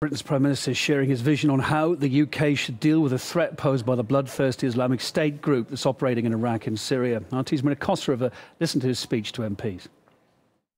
Britain's Prime Minister is sharing his vision on how the UK should deal with the threat posed by the bloodthirsty Islamic State group that's operating in Iraq and Syria. RT's Marina Kosterova listened to his speech to MPs.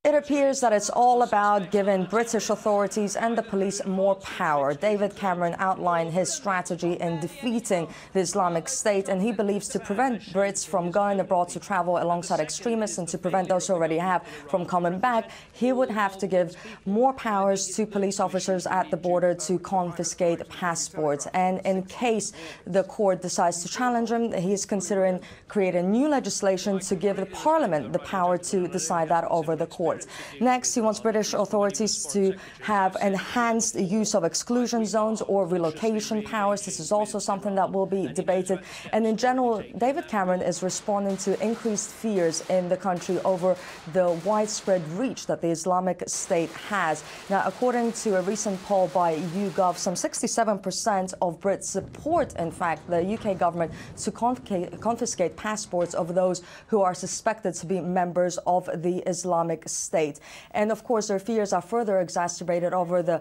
It appears that it's all about giving British authorities and the police more power. David Cameron outlined his strategy in defeating the Islamic State, and he believes to prevent Brits from going abroad to travel alongside extremists and to prevent those who already have from coming back, he would have to give more powers to police officers at the border to confiscate passports. And in case the court decides to challenge him, he is considering creating new legislation to give the Parliament the power to decide that over the court. Next, he wants British authorities to have enhanced use of exclusion zones or relocation powers. This is also something that will be debated. And in general, David Cameron is responding to increased fears in the country over the widespread reach that the Islamic State has. Now, according to a recent poll by YouGov, some 67% of Brits support, in fact, the UK government to confiscate passports of those who are suspected to be members of the Islamic State. And of course, their fears are further exacerbated over the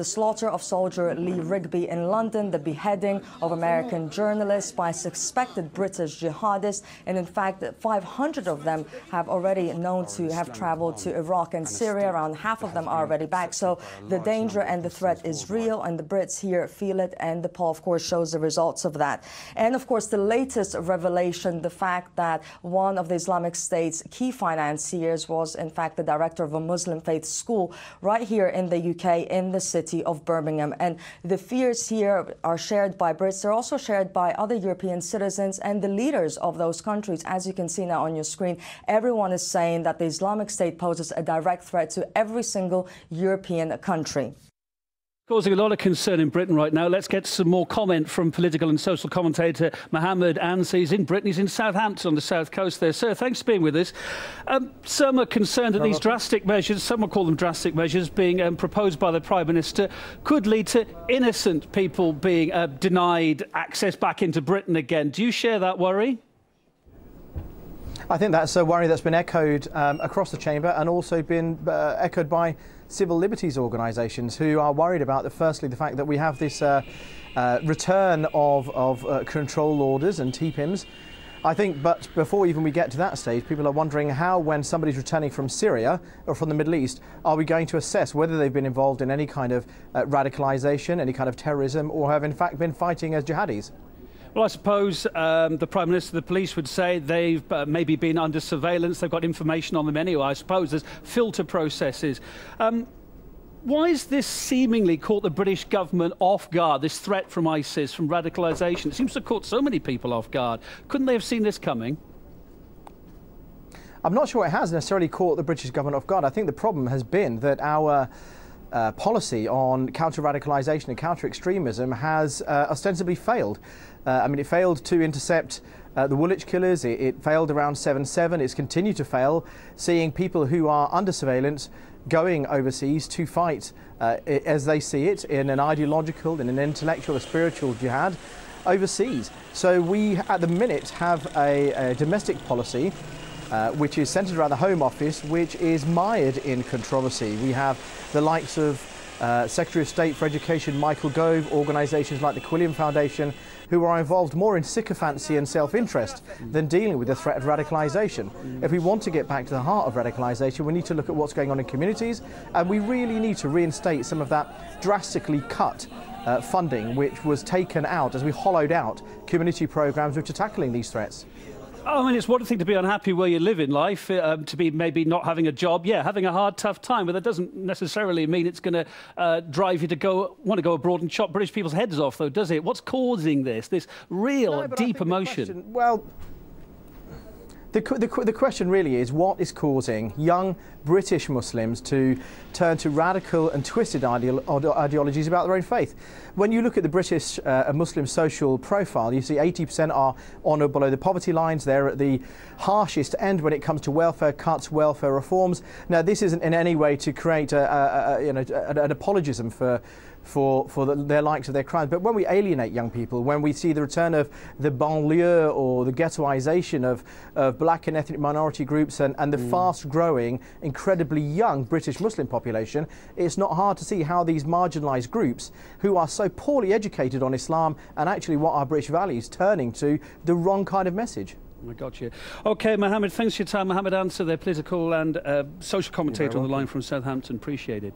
slaughter of soldier Lee Rigby in London, the beheading of American journalists by suspected British jihadists, and in fact 500 of them have already known to have traveled to Iraq and Syria. Around half of them are already back. So the danger and the threat is real, and the Brits here feel it, and the poll of course shows the results of that. And of course, the latest revelation, the fact that one of the Islamic State's key financiers was in fact the director of a Muslim faith school right here in the UK, in the city of Birmingham. And the fears here are shared by Brits. They're also shared by other European citizens and the leaders of those countries. As you can see now on your screen, everyone is saying that the Islamic State poses a direct threat to every single European country. Causing a lot of concern in Britain right now. Let's get some more comment from political and social commentator Mohammed Ansi. He's in Britain. He's in Southampton on the south coast there. Sir, thanks for being with us. Some are concerned that these drastic measures, some will call them drastic measures, being proposed by the Prime Minister could lead to innocent people being denied access back into Britain again. Do you share that worry? I think that's a worry that's been echoed across the chamber and also been echoed by civil liberties organisations who are worried about, firstly, the fact that we have this return of control orders and TPIMs. I think, but before even we get to that stage, people are wondering how, when somebody's returning from Syria or from the Middle East, are we going to assess whether they've been involved in any kind of radicalisation, any kind of terrorism, or have in fact been fighting as jihadis? Well, I suppose the Prime Minister, the police would say they've maybe been under surveillance. They've got information on them anyway. I suppose there's filter processes. Why has this seemingly caught the British government off guard, this threat from ISIS, from radicalisation? It seems to have caught so many people off guard. Couldn't they have seen this coming? I'm not sure it has necessarily caught the British government off guard. I think the problem has been that our policy on counter-radicalisation and counter-extremism has ostensibly failed. I mean, it failed to intercept the Woolwich killers, it failed around 7/7, it's continued to fail, seeing people who are under surveillance going overseas to fight, as they see it, in an ideological, in an intellectual, a spiritual jihad overseas. So we, at the minute, have a domestic policy which is centred around the Home Office, which is mired in controversy. We have the likes of Secretary of State for Education Michael Gove, organisations like the Quilliam Foundation, who are involved more in sycophancy and self-interest than dealing with the threat of radicalisation. If we want to get back to the heart of radicalisation, we need to look at what's going on in communities, and we really need to reinstate some of that drastically cut funding which was taken out as we hollowed out community programmes which are tackling these threats. I mean, it's one thing to be unhappy where you live in life, to be maybe not having a job, having a hard, tough time, but that doesn't necessarily mean it's going to drive you to want to go abroad and chop British people's heads off, though, does it? What's causing this real deep emotion? The question really is, what is causing young British Muslims to turn to radical and twisted ideologies about their own faith? When you look at the British Muslim social profile, you see 80% are on or below the poverty lines. They're at the harshest end when it comes to welfare cuts, welfare reforms. Now, this isn't in any way to create an apologism for for their likes of their crimes. But when we alienate young people, when we see the return of the banlieue or the ghettoisation of black and ethnic minority groups and the fast-growing, incredibly young British Muslim population, it's not hard to see how these marginalised groups, who are so poorly educated on Islam and actually what our British values, turning to the wrong kind of message. I got you. OK, Mohammed, thanks for your time. Mohammed Answer, their political and social commentator on the line from Southampton. Appreciate it.